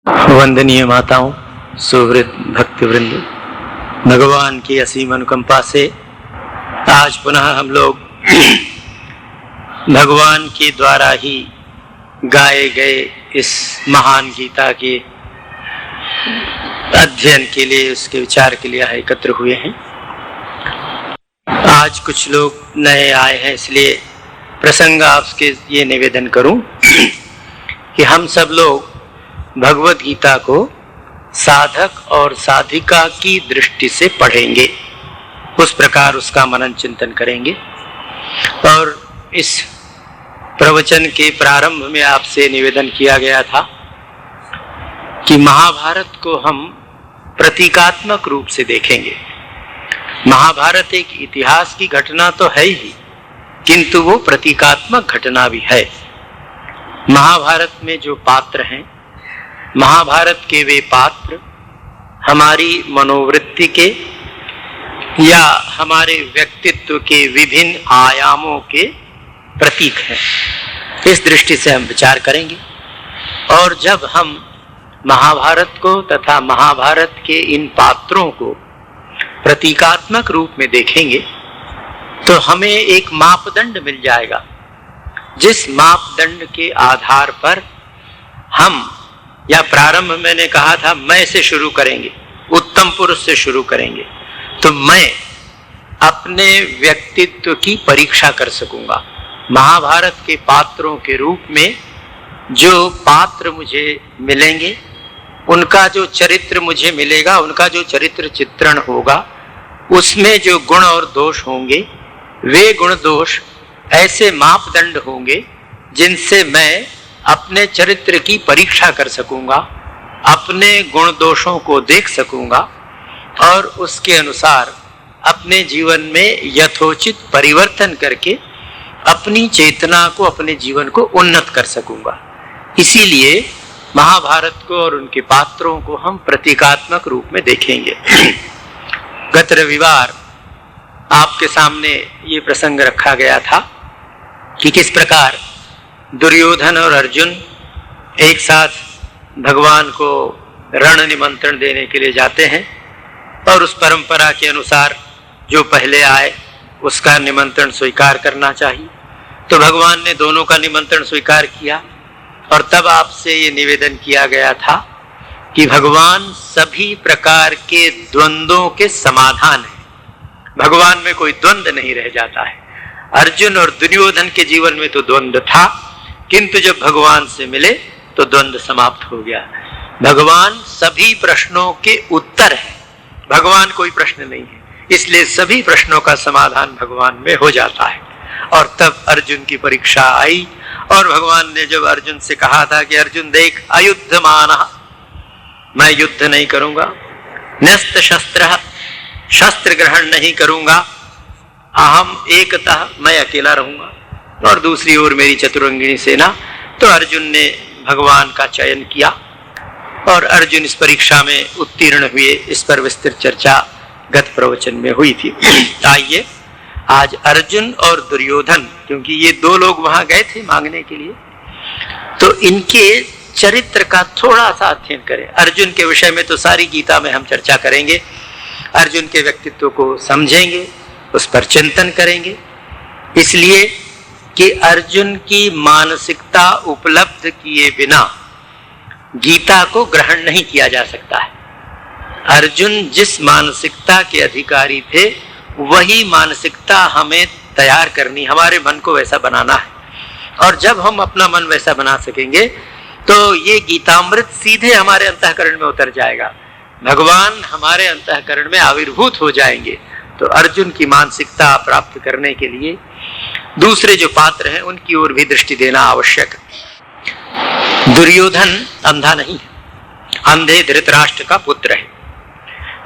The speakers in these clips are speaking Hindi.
वंदनीय माताओं, सुवृत भक्तवृंद, भगवान की असीम अनुकंपा से आज पुनः हम लोग भगवान के द्वारा ही गाए गए इस महान गीता के अध्ययन के लिए, उसके विचार के लिए एकत्र हुए हैं। आज कुछ लोग नए आए हैं, इसलिए प्रसंग आपके ये निवेदन करूं कि हम सब लोग भगवत गीता को साधक और साधिका की दृष्टि से पढ़ेंगे, उस प्रकार उसका मनन चिंतन करेंगे। और इस प्रवचन के प्रारंभ में आपसे निवेदन किया गया था कि महाभारत को हम प्रतीकात्मक रूप से देखेंगे। महाभारत एक इतिहास की घटना तो है ही, किंतु वो प्रतीकात्मक घटना भी है। महाभारत में जो पात्र हैं, महाभारत के वे पात्र हमारी मनोवृत्ति के या हमारे व्यक्तित्व के विभिन्न आयामों के प्रतीक हैं। इस दृष्टि से हम विचार करेंगे। और जब हम महाभारत को तथा महाभारत के इन पात्रों को प्रतीकात्मक रूप में देखेंगे तो हमें एक मापदंड मिल जाएगा, जिस मापदंड के आधार पर हम, या प्रारंभ मैंने कहा था मैं से शुरू करेंगे, उत्तम पुरुष से शुरू करेंगे, तो मैं अपने व्यक्तित्व की परीक्षा कर सकूंगा। महाभारत के पात्रों के रूप में जो पात्र मुझे मिलेंगे, उनका जो चरित्र मुझे मिलेगा, उनका जो चरित्र चित्रण होगा, उसमें जो गुण और दोष होंगे, वे गुण दोष ऐसे मापदंड होंगे जिनसे मैं अपने चरित्र की परीक्षा कर सकूंगा, अपने गुण दोषों को देख सकूंगा और उसके अनुसार अपने जीवन में यथोचित परिवर्तन करके अपनी चेतना को, अपने जीवन को उन्नत कर सकूंगा। इसीलिए महाभारत को और उनके पात्रों को हम प्रतीकात्मक रूप में देखेंगे। गत रविवार आपके सामने ये प्रसंग रखा गया था कि किस प्रकार दुर्योधन और अर्जुन एक साथ भगवान को रण निमंत्रण देने के लिए जाते हैं और उस परंपरा के अनुसार जो पहले आए उसका निमंत्रण स्वीकार करना चाहिए। तो भगवान ने दोनों का निमंत्रण स्वीकार किया और तब आपसे ये निवेदन किया गया था कि भगवान सभी प्रकार के द्वंद्वों के समाधान है। भगवान में कोई द्वंद्व नहीं रह जाता है। अर्जुन और दुर्योधन के जीवन में तो द्वंद्व था, किंतु जब भगवान से मिले तो द्वंद्व समाप्त हो गया। भगवान सभी प्रश्नों के उत्तर है, भगवान कोई प्रश्न नहीं है, इसलिए सभी प्रश्नों का समाधान भगवान में हो जाता है। और तब अर्जुन की परीक्षा आई और भगवान ने जब अर्जुन से कहा था कि अर्जुन देख, अयुद्धमानः, मैं युद्ध नहीं करूंगा, न्यस्त शस्त्रः, शस्त्र ग्रहण नहीं करूंगा, अहम एकतः, मैं अकेला रहूंगा, और दूसरी ओर मेरी चतुरंगिणी सेना। तो अर्जुन ने भगवान का चयन किया और अर्जुन इस परीक्षा में उत्तीर्ण हुए। इस पर विस्तृत चर्चा गत प्रवचन में हुई थी। आइए आज अर्जुन और दुर्योधन, क्योंकि ये दो लोग वहां गए थे मांगने के लिए, तो इनके चरित्र का थोड़ा सा अध्ययन करें। अर्जुन के विषय में तो सारी गीता में हम चर्चा करेंगे, अर्जुन के व्यक्तित्व को समझेंगे, उस पर चिंतन करेंगे, इसलिए कि अर्जुन की मानसिकता उपलब्ध किए बिना गीता को ग्रहण नहीं किया जा सकता है। अर्जुन जिस मानसिकता के अधिकारी थे, वही मानसिकता हमें तैयार करनी, हमारे मन को वैसा बनाना है। और जब हम अपना मन वैसा बना सकेंगे तो ये गीतामृत सीधे हमारे अंतःकरण में उतर जाएगा, भगवान हमारे अंतःकरण में आविर्भूत हो जाएंगे। तो अर्जुन की मानसिकता प्राप्त करने के लिए दूसरे जो पात्र हैं उनकी ओर भी दृष्टि देना आवश्यक है। दुर्योधन अंधा नहीं है, अंधे धृतराष्ट्र का पुत्र है,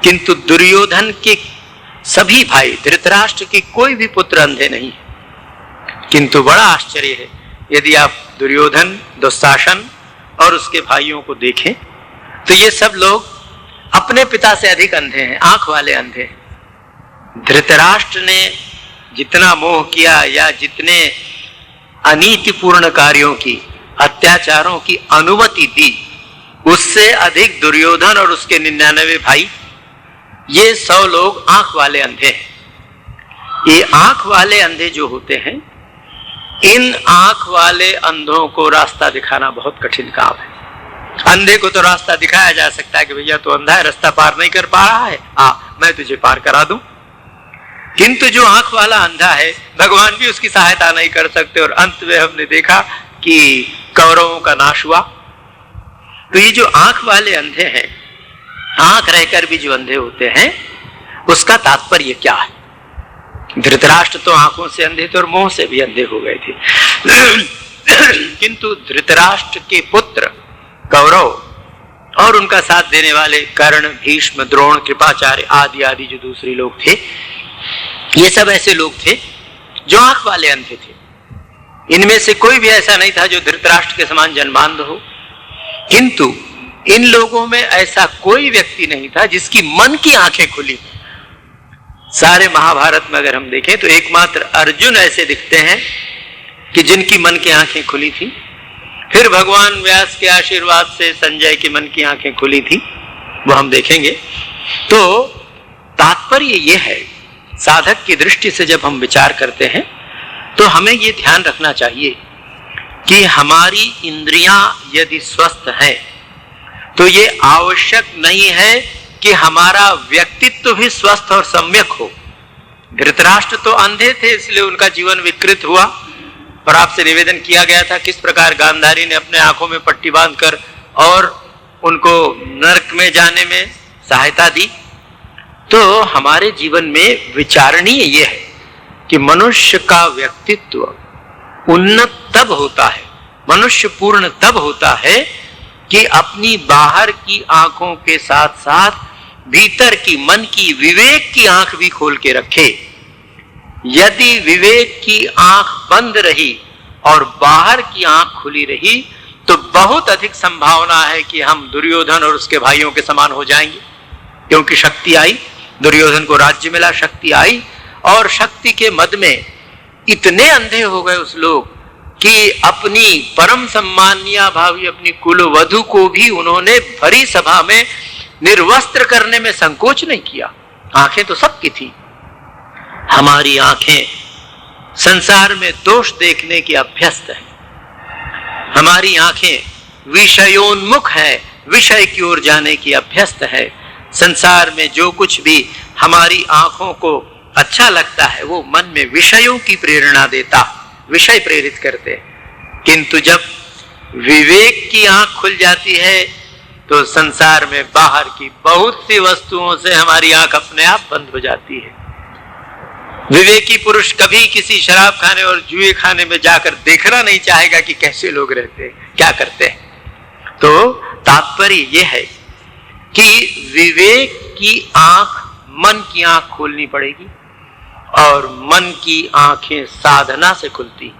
किंतु दुर्योधन के सभी भाई, धृतराष्ट्र के कोई भी पुत्र अंधे नहीं है। किंतु बड़ा आश्चर्य है, यदि आप दुर्योधन, दुशासन और उसके भाइयों को देखें तो ये सब लोग अपने पिता से अधिक अंधे हैं, आंख वाले अंधे हैं। धृतराष्ट्र ने जितना मोह किया या जितने अनीतिपूर्ण कार्यों की, अत्याचारों की अनुमति दी, उससे अधिक दुर्योधन और उसके 99 भाई, ये 100 लोग आंख वाले अंधे हैं। ये आंख वाले अंधे जो होते हैं, इन आंख वाले अंधों को रास्ता दिखाना बहुत कठिन काम है। अंधे को तो रास्ता दिखाया जा सकता है कि भैया तू अंधा है, रास्ता पार नहीं कर पा रहा है, मैं तुझे पार करा दूं। किंतु जो आंख वाला अंधा है, भगवान भी उसकी सहायता नहीं कर सकते, और अंत में हमने देखा कि कौरवों का नाश हुआ। तो ये जो आंख वाले अंधे हैं, आंख रहकर भी जो अंधे होते हैं, उसका तात्पर्य क्या है? धृतराष्ट्र तो आंखों से अंधे थे और मुंह से भी अंधे हो गए थे। किंतु धृतराष्ट्र के पुत्र कौरव और उनका साथ देने वाले कर्ण, भीष्म, द्रोण, कृपाचार्य आदि आदि जो दूसरे लोग थे, ये सब ऐसे लोग थे जो आंख वाले अंधे थे। इनमें से कोई भी ऐसा नहीं था जो धृतराष्ट्र के समान जन्मांध हो, किंतु इन लोगों में ऐसा कोई व्यक्ति नहीं था जिसकी मन की आंखें खुली। सारे महाभारत में अगर हम देखें तो एकमात्र अर्जुन ऐसे दिखते हैं कि जिनकी मन की आंखें खुली थी। फिर भगवान व्यास के आशीर्वाद से संजय की मन की आंखें खुली थी, वो हम देखेंगे। तो तात्पर्य ये है, साधक की दृष्टि से जब हम विचार करते हैं तो हमें ये ध्यान रखना चाहिए कि हमारी इंद्रियां यदि स्वस्थ हैं तो ये आवश्यक नहीं है कि हमारा व्यक्तित्व भी स्वस्थ और सम्यक हो। धृतराष्ट्र तो अंधे थे, इसलिए उनका जीवन विकृत हुआ, और आपसे निवेदन किया गया था किस प्रकार गांधारी ने अपने आंखों में पट्टी बांधकर और उनको नरक में जाने में सहायता दी। तो हमारे जीवन में विचारणीय यह है कि मनुष्य का व्यक्तित्व उन्नत तब होता है, मनुष्य पूर्ण तब होता है कि अपनी बाहर की आंखों के साथ साथ भीतर की, मन की, विवेक की आंख भी खोल के रखे। यदि विवेक की आंख बंद रही और बाहर की आंख खुली रही तो बहुत अधिक संभावना है कि हम दुर्योधन और उसके भाइयों के समान हो जाएंगे। क्योंकि शक्ति आई, दुर्योधन को राज्य मिला, शक्ति आई, और शक्ति के मद में इतने अंधे हो गए उस लोग कि अपनी परम सम्मानिया भावी अपनी कुलवधू को भी उन्होंने भरी सभा में निर्वस्त्र करने में संकोच नहीं किया। आंखें तो सबकी थी। हमारी आंखें संसार में दोष देखने की अभ्यस्त है। हमारी आंखें विषयोन्मुख है, विषय की ओर जाने की अभ्यस्त है। संसार में जो कुछ भी हमारी आंखों को अच्छा लगता है वो मन में विषयों की प्रेरणा देता, विषय प्रेरित करते। किंतु जब विवेक की आंख खुल जाती है तो संसार में बाहर की बहुत सी वस्तुओं से हमारी आंख अपने आप बंद हो जाती है। विवेकी पुरुष कभी किसी शराब खाने और जुए खाने में जाकर देखना नहीं चाहेगा कि कैसे लोग रहते हैं, क्या करते हैं। तो तात्पर्य यह है कि विवेक की आंख, मन की आंख खोलनी पड़ेगी, और मन की आंखें साधना से खुलती।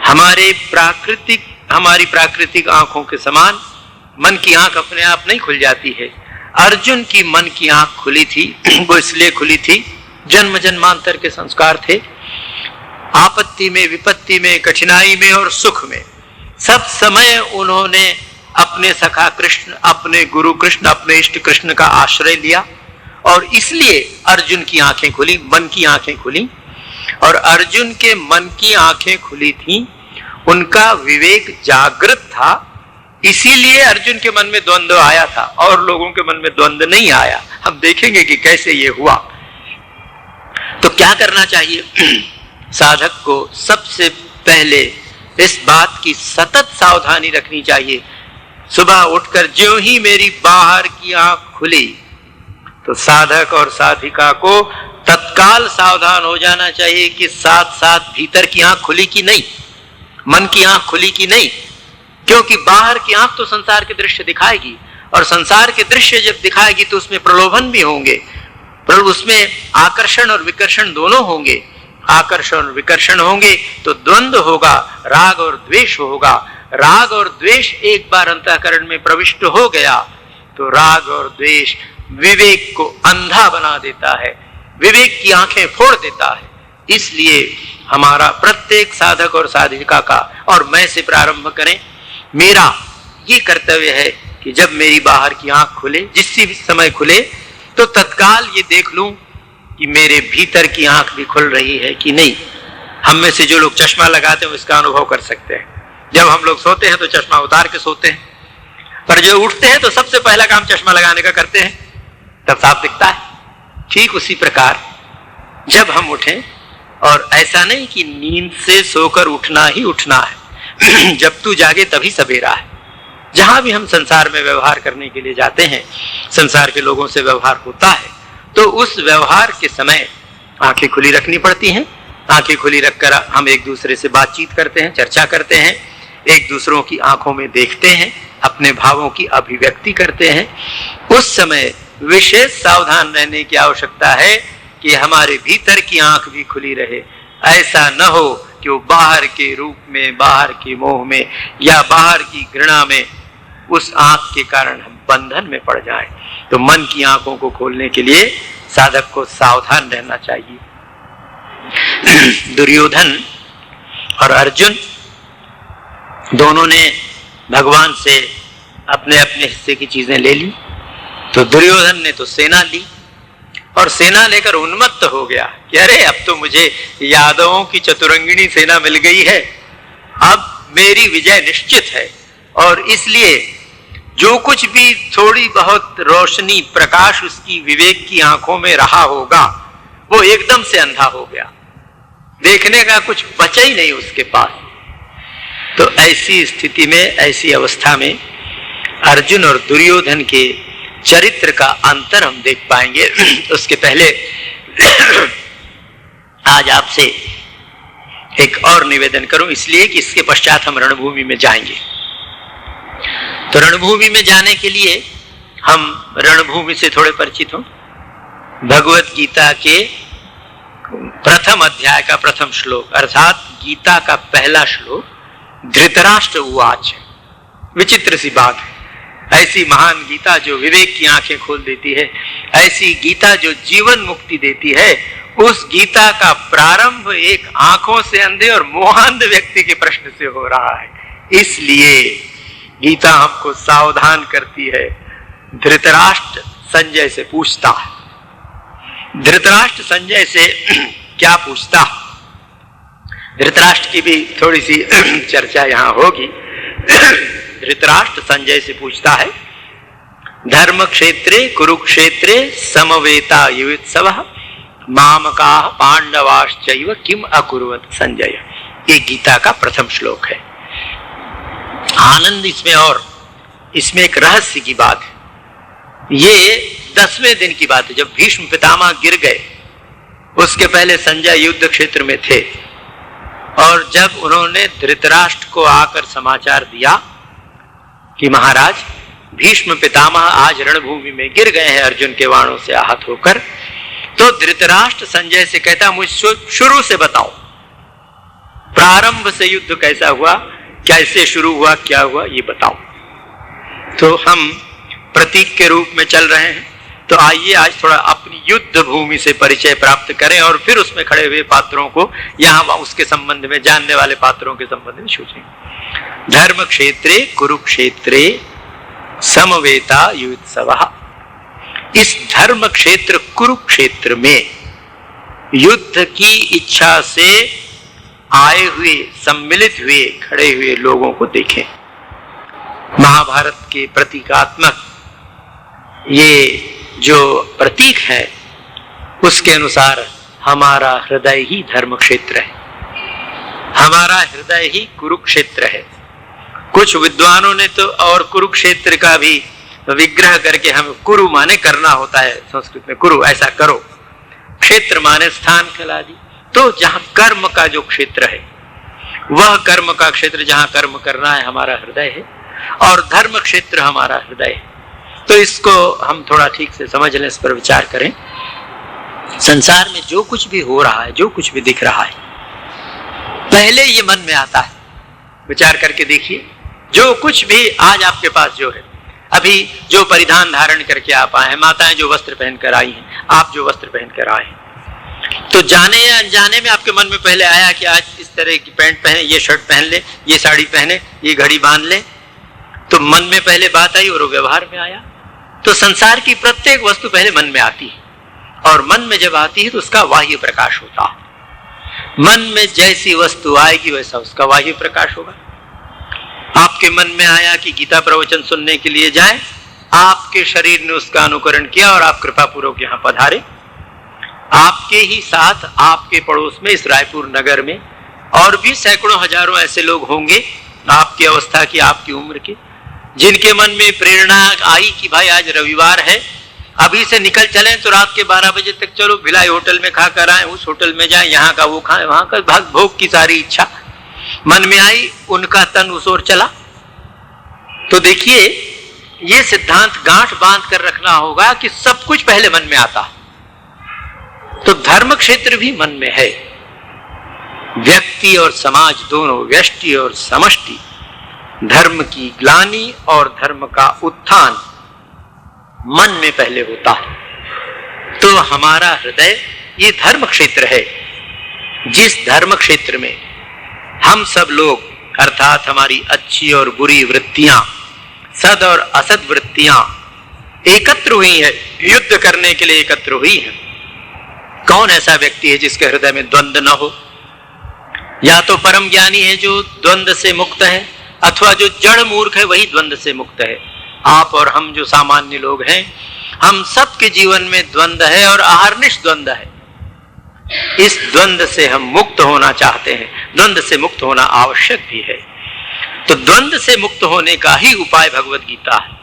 हमारी प्राकृतिक आंखों के समान मन की आंख अपने आप नहीं खुल जाती है। अर्जुन की मन की आंख खुली थी, वो इसलिए खुली थी, जन्म जन्मांतर के संस्कार थे। आपत्ति में, विपत्ति में, कठिनाई में और सुख में सब समय उन्होंने अपने सखा कृष्ण, अपने गुरु कृष्ण, अपने इष्ट कृष्ण का आश्रय लिया, और इसलिए अर्जुन की आंखें खुली, मन की आंखें खुली। और अर्जुन के मन की आंखें खुली थी, उनका विवेक जागृत था, इसीलिए अर्जुन के मन में द्वंद्व आया था, और लोगों के मन में द्वंद्व नहीं आया। हम देखेंगे कि कैसे ये हुआ। तो क्या करना चाहिए? साधक को सबसे पहले इस बात की सतत सावधानी रखनी चाहिए। सुबह उठकर ज्यों ही मेरी बाहर की आंख खुली तो साधक और साधिका को तत्काल सावधान हो जाना चाहिए कि साथ साथ भीतर की आंख खुली कि नहीं, मन की आंख खुली कि नहीं। क्योंकि बाहर की आंख तो संसार के दृश्य दिखाएगी, और संसार के दृश्य जब दिखाएगी तो उसमें प्रलोभन भी होंगे, पर उसमें आकर्षण और विकर्षण दोनों होंगे। आकर्षण और विकर्षण होंगे तो द्वंद्व होगा, राग और द्वेष होगा। राग और द्वेष एक बार अंतःकरण में प्रविष्ट हो गया तो राग और द्वेष विवेक को अंधा बना देता है, विवेक की आंखें फोड़ देता है। इसलिए हमारा प्रत्येक साधक और साधिका का, और मैं से प्रारंभ करें, मेरा ये कर्तव्य है कि जब मेरी बाहर की आंख खुले, जिस भी समय खुले, तो तत्काल ये देख लूं कि मेरे भीतर की आंख भी खुल रही है कि नहीं। हम में से जो लोग चश्मा लगाते हैं इसका अनुभव कर सकते हैं। जब हम लोग सोते हैं तो चश्मा उतार के सोते हैं, पर जो उठते हैं तो सबसे पहला काम चश्मा लगाने का करते हैं, तब साफ दिखता है। ठीक उसी प्रकार जब हम उठें, और ऐसा नहीं कि नींद से सोकर उठना ही उठना है जब तू जागे तभी सवेरा है। जहां भी हम संसार में व्यवहार करने के लिए जाते हैं, संसार के लोगों से व्यवहार होता है, तो उस व्यवहार के समय आंखें खुली रखनी पड़ती हैं। आंखें खुली रखकर हम एक दूसरे से बातचीत करते हैं, चर्चा करते हैं, एक दूसरों की आंखों में देखते हैं, अपने भावों की अभिव्यक्ति करते हैं। उस समय विशेष सावधान रहने की आवश्यकता है कि हमारे भीतर की आंख भी खुली रहे। ऐसा न हो कि वो बाहर के रूप में, बाहर के मोह में या बाहर की घृणा में उस आंख के कारण हम बंधन में पड़ जाएं। तो मन की आंखों को खोलने के लिए साधक को सावधान रहना चाहिए। दुर्योधन और अर्जुन दोनों ने भगवान से अपने अपने हिस्से की चीजें ले ली। तो दुर्योधन ने तो सेना ली और सेना लेकर उन्मत्त हो गया कि अरे अब तो मुझे यादवों की चतुरंगिणी सेना मिल गई है, अब मेरी विजय निश्चित है। और इसलिए जो कुछ भी थोड़ी बहुत रोशनी, प्रकाश उसकी विवेक की आंखों में रहा होगा, वो एकदम से अंधा हो गया, देखने का कुछ बचा ही नहीं उसके पास। तो ऐसी स्थिति में, ऐसी अवस्था में अर्जुन और दुर्योधन के चरित्र का अंतर हम देख पाएंगे। उसके पहले आज आपसे एक और निवेदन करूं, इसलिए कि इसके पश्चात हम रणभूमि में जाएंगे। तो रणभूमि में जाने के लिए हम रणभूमि से थोड़े परिचित हों। भगवत गीता के प्रथम अध्याय का प्रथम श्लोक, अर्थात गीता का पहला श्लोक, धृतराष्ट्र उवाच। विचित्र सी बात है, ऐसी महान गीता जो विवेक की आंखें खोल देती है, ऐसी गीता जो जीवन मुक्ति देती है, उस गीता का प्रारंभ एक आंखों से अंधे और मोहांध व्यक्ति के प्रश्न से हो रहा है। इसलिए गीता हमको सावधान करती है। धृतराष्ट्र संजय से पूछता है। धृतराष्ट्र संजय से क्या पूछता? धृतराष्ट्र की भी थोड़ी सी चर्चा यहां होगी। धृतराष्ट्र संजय से पूछता है, धर्म क्षेत्रे कुरुक्षेत्रे समवेता युत्सवः मामकाः पांडवाश्चैव किम अकुर्वत संजय। ये गीता का प्रथम श्लोक है। आनंद इसमें, और इसमें एक रहस्य की बात है। ये 10वें दिन की बात है, जब भीष्म पितामह गिर गए। उसके पहले संजय युद्ध क्षेत्र में थे, और जब उन्होंने धृतराष्ट्र को आकर समाचार दिया कि महाराज भीष्म पितामह आज रणभूमि में गिर गए हैं अर्जुन के बाणों से आहत होकर, तो धृतराष्ट्र संजय से कहता, मुझे शुरू से बताओ, प्रारंभ से युद्ध कैसा हुआ, कैसे शुरू हुआ, क्या हुआ, ये बताओ। तो हम प्रतीक के रूप में चल रहे हैं, तो आइए आज थोड़ा अपनी युद्ध भूमि से परिचय प्राप्त करें और फिर उसमें खड़े हुए पात्रों को, यहाँ उसके संबंध में जानने वाले पात्रों के संबंध में सोचें। धर्म क्षेत्रे कुरुक्षेत्रे समवेता युत्सवः। इस धर्म क्षेत्र कुरुक्षेत्र में युद्ध की इच्छा से आए हुए, सम्मिलित हुए, खड़े हुए लोगों को देखें। महाभारत के प्रतीकात्मक ये जो प्रतीक है, उसके अनुसार हमारा हृदय ही धर्म क्षेत्र है, हमारा हृदय ही कुरुक्षेत्र है। कुछ विद्वानों ने तो और कुरुक्षेत्र का भी विग्रह करके, हम कुरु माने करना होता है संस्कृत में, कुरु ऐसा करो, क्षेत्र माने स्थान खिला दी। तो जहां कर्म का जो क्षेत्र है, वह कर्म का क्षेत्र जहां कर्म करना है, हमारा हृदय है, और धर्म क्षेत्र हमारा हृदय है। तो इसको हम थोड़ा ठीक से समझ लें, इस पर विचार करें। संसार में जो कुछ भी हो रहा है, जो कुछ भी दिख रहा है, पहले ये मन में आता है। विचार करके देखिए, जो कुछ भी आज आपके पास जो है, अभी जो परिधान धारण करके आप आए हैं, माताएं जो वस्त्र पहनकर आई हैं, आप जो वस्त्र पहनकर आए हैं, तो जाने या अनजाने में आपके मन में पहले आया कि आज इस तरह की पैंट पहने, ये शर्ट पहन ले, ये साड़ी पहने, ये घड़ी बांध ले, तो मन में पहले बात आई और वो व्यवहार में आया। तो संसार की प्रत्येक वस्तु पहले मन में आती है, और मन में जब आती है तो उसका बाह्य प्रकाश होता है। मन में जैसी वस्तु आएगी वैसा उसका बाह्य प्रकाश होगा। आपके मन में आया कि गीता प्रवचन सुनने के लिए जाएं, आपके शरीर ने उसका अनुकरण किया और आप कृपा पूर्वक यहां पधारे। आपके ही साथ आपके पड़ोस में इस रायपुर नगर में और भी सैकड़ों हजारों ऐसे लोग होंगे आपकी अवस्था की, आपकी उम्र के, जिनके मन में प्रेरणा आई कि भाई आज रविवार है, अभी से निकल चलें तो रात के 12 बजे तक चलो भिलाई होटल में खा कर आए, उस होटल में जाएं, यहाँ का वो खाएं, वहां का भाग भोग की सारी इच्छा मन में आई, उनका तन उस ओर चला। तो देखिए ये सिद्धांत गांठ बांध कर रखना होगा कि सब कुछ पहले मन में आता। तो धर्म क्षेत्र भी मन में है। व्यक्ति और समाज दोनों, व्यष्टि और समष्टि, धर्म की ग्लानि और धर्म का उत्थान मन में पहले होता है। तो हमारा हृदय ये धर्म क्षेत्र है, जिस धर्म क्षेत्र में हम सब लोग अर्थात हमारी अच्छी और बुरी वृत्तियां, सद और असद वृत्तियां एकत्र हुई है, युद्ध करने के लिए एकत्र हुई है। कौन ऐसा व्यक्ति है जिसके हृदय में द्वंद्व न हो? या तो परम ज्ञानी है जो द्वंद्व से मुक्त है, अथवा जो जड़ मूर्ख है वही द्वंद्व से मुक्त है। आप और हम जो सामान्य लोग हैं, हम सबके जीवन में द्वंद्व है और अहर्निश द्वंद्व है। इस द्वंद्व से हम मुक्त होना चाहते हैं, द्वंद्व से मुक्त होना आवश्यक भी है। तो द्वंद्व से मुक्त होने का ही उपाय भगवत गीता है।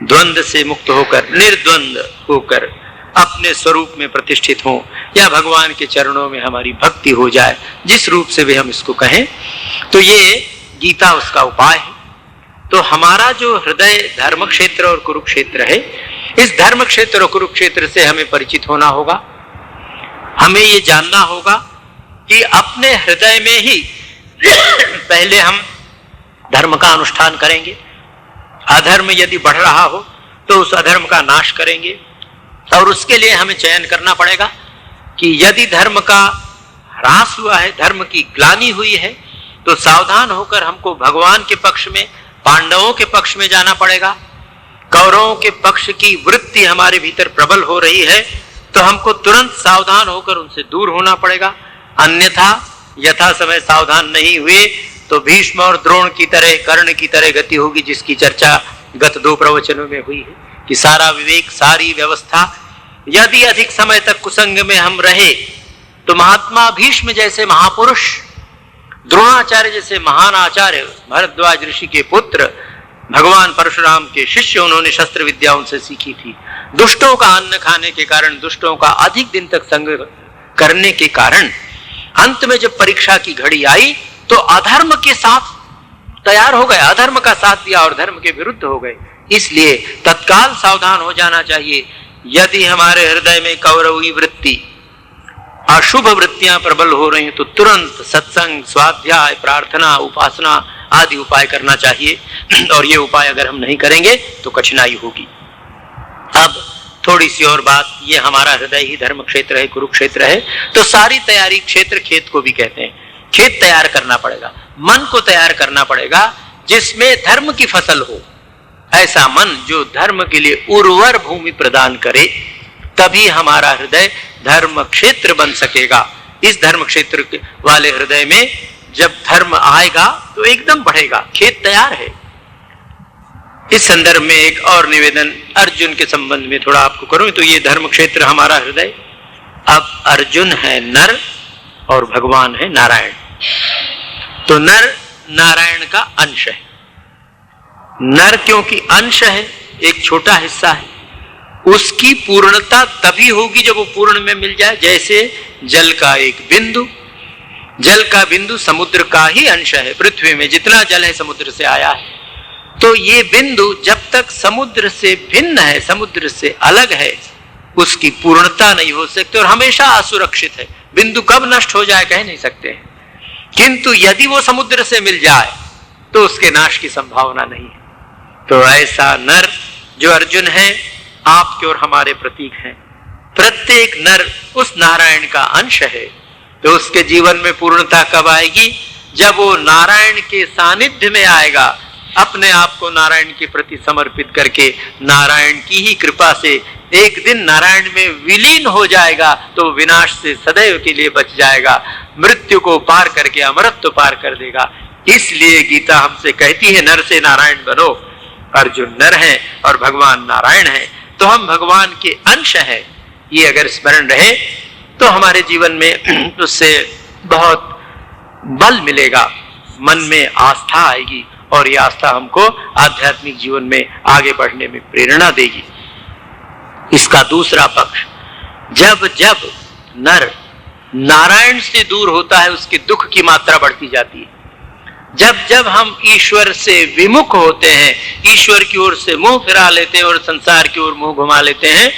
द्वंद्व से मुक्त होकर, निर्द्वंद्व होकर अपने स्वरूप में प्रतिष्ठित हों, या भगवान के चरणों में हमारी भक्ति हो जाए, जिस रूप से भी हम इसको कहें, तो ये गीता उसका उपाय है। तो हमारा जो हृदय धर्म क्षेत्र और कुरुक्षेत्र है, इस धर्म क्षेत्र और कुरुक्षेत्र से हमें परिचित होना होगा। हमें ये जानना होगा कि अपने हृदय में ही पहले हम धर्म का अनुष्ठान करेंगे। अधर्म यदि बढ़ रहा हो तो उस अधर्म का नाश करेंगे, और उसके लिए हमें चयन करना पड़ेगा कि यदि धर्म का ह्रास हुआ है, धर्म की ग्लानि हुई है, तो सावधान होकर हमको भगवान के पक्ष में, पांडवों के पक्ष में जाना पड़ेगा। कौरवों के पक्ष की वृत्ति हमारे भीतर प्रबल हो रही है तो हमको तुरंत सावधान होकर उनसे दूर होना पड़ेगा। अन्यथा यथा समय सावधान नहीं हुए तो भीष्म और द्रोण की तरह, कर्ण की तरह गति होगी, जिसकी चर्चा गत 2 प्रवचनों में हुई है कि सारा विवेक, सारी व्यवस्था यदि अधिक समय तक कुसंग में हम रहे तो महात्मा भीष्म जैसे महापुरुष, द्रोणाचार्य जैसे महान आचार्य, भरद्वाज ऋषि के पुत्र, भगवान परशुराम के शिष्य, उन्होंने शस्त्र विद्या उनसे सीखी थी। दुष्टों का अन्न खाने के कारण, दुष्टों का अधिक दिन तक संग करने के कारण अंत में जब परीक्षा की घड़ी आई तो अधर्म के साथ तैयार हो गए, अधर्म का साथ दिया और धर्म के विरुद्ध हो गए। इसलिए तत्काल सावधान हो जाना चाहिए। यदि हमारे हृदय में कौरवी वृत्ति, अशुभ वृत्तियां प्रबल हो रही हैं तो तुरंत सत्संग, स्वाध्याय, प्रार्थना, उपासना आदि उपाय करना चाहिए। और ये उपाय अगर हम नहीं करेंगे तो कठिनाई होगी। अब थोड़ी सी और बात, ये हमारा हृदय ही धर्म क्षेत्र है, कुरुक्षेत्र है, तो सारी तैयारी, क्षेत्र खेत को भी कहते हैं, खेत तैयार करना पड़ेगा, मन को तैयार करना पड़ेगा जिसमें धर्म की फसल हो। ऐसा मन जो धर्म के लिए उर्वर भूमि प्रदान करे, तभी हमारा हृदय धर्म क्षेत्र बन सकेगा। इस धर्म क्षेत्र वाले हृदय में जब धर्म आएगा तो एकदम बढ़ेगा, खेत तैयार है। इस संदर्भ में एक और निवेदन अर्जुन के संबंध में थोड़ा आपको करूं। तो ये धर्म क्षेत्र हमारा हृदय, अब अर्जुन है नर और भगवान है नारायण। तो नर नारायण का अंश है। नर क्योंकि अंश है, एक छोटा हिस्सा है, उसकी पूर्णता तभी होगी जब वो पूर्ण में मिल जाए। जैसे जल का एक बिंदु, जल का बिंदु समुद्र का ही अंश है। पृथ्वी में जितना जल है समुद्र से आया है। तो ये बिंदु जब तक समुद्र से भिन्न है, समुद्र से अलग है, उसकी पूर्णता नहीं हो सकती और हमेशा असुरक्षित है। बिंदु कब नष्ट हो जाए कह नहीं सकते हैं, किंतु यदि वो समुद्र से मिल जाए तो उसके नाश की संभावना नहीं है। तो ऐसा नर जो अर्जुन है, आपके और हमारे प्रतीक हैं। प्रत्येक नर उस नारायण का अंश है। तो उसके जीवन में पूर्णता कब आएगी? जब वो नारायण के सानिध्य में आएगा, अपने आप को नारायण के प्रति समर्पित करके नारायण की ही कृपा से एक दिन नारायण में विलीन हो जाएगा तो विनाश से सदैव के लिए बच जाएगा, मृत्यु को पार करके अमरत्व पार कर देगा। इसलिए गीता हमसे कहती है नर से नारायण बनो। अर्जुन नर है और भगवान नारायण है, तो हम भगवान के अंश हैं। ये अगर स्मरण रहे तो हमारे जीवन में उससे बहुत बल मिलेगा, मन में आस्था आएगी और ये आस्था हमको आध्यात्मिक जीवन में आगे बढ़ने में प्रेरणा देगी। इसका दूसरा पक्ष, जब जब नर नारायण से दूर होता है उसके दुख की मात्रा बढ़ती जाती है। जब जब हम ईश्वर से विमुख होते हैं, ईश्वर की ओर से मुंह फिरा लेते हैं और संसार की ओर मुंह घुमा लेते हैं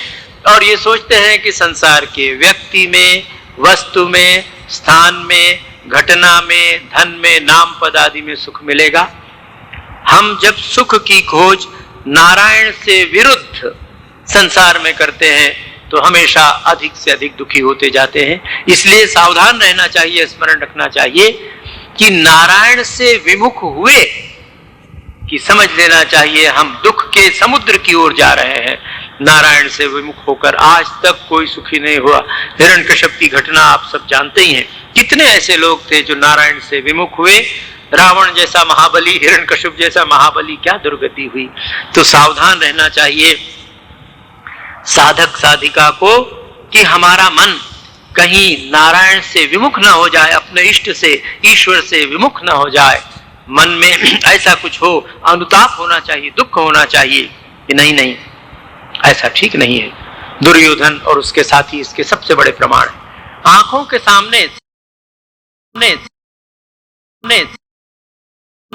और ये सोचते हैं कि संसार के व्यक्ति में, वस्तु में, स्थान में, घटना में, धन में, नाम पद आदि में सुख मिलेगा। हम जब सुख की खोज नारायण से विरुद्ध संसार में करते हैं तो हमेशा अधिक से अधिक दुखी होते जाते हैं। इसलिए सावधान रहना चाहिए, स्मरण रखना चाहिए कि नारायण से विमुख हुए कि समझ लेना चाहिए हम दुख के समुद्र की ओर जा रहे हैं। नारायण से विमुख होकर आज तक कोई सुखी नहीं हुआ। हिरण्यकश्यप की घटना आप सब जानते ही हैं। कितने ऐसे लोग थे जो नारायण से विमुख हुए, रावण जैसा महाबली, हिरण्यकश्यप जैसा महाबली, क्या दुर्गति हुई। तो सावधान रहना चाहिए साधक साधिका को कि हमारा मन कहीं नारायण से विमुख ना हो जाए, अपने इष्ट से, ईश्वर से विमुख ना हो जाए। मन में ऐसा कुछ हो, अनुताप होना चाहिए, दुख होना चाहिए कि नहीं नहीं ऐसा ठीक नहीं है। दुर्योधन और उसके साथी इसके सबसे बड़े प्रमाण हैं। आंखों के सामने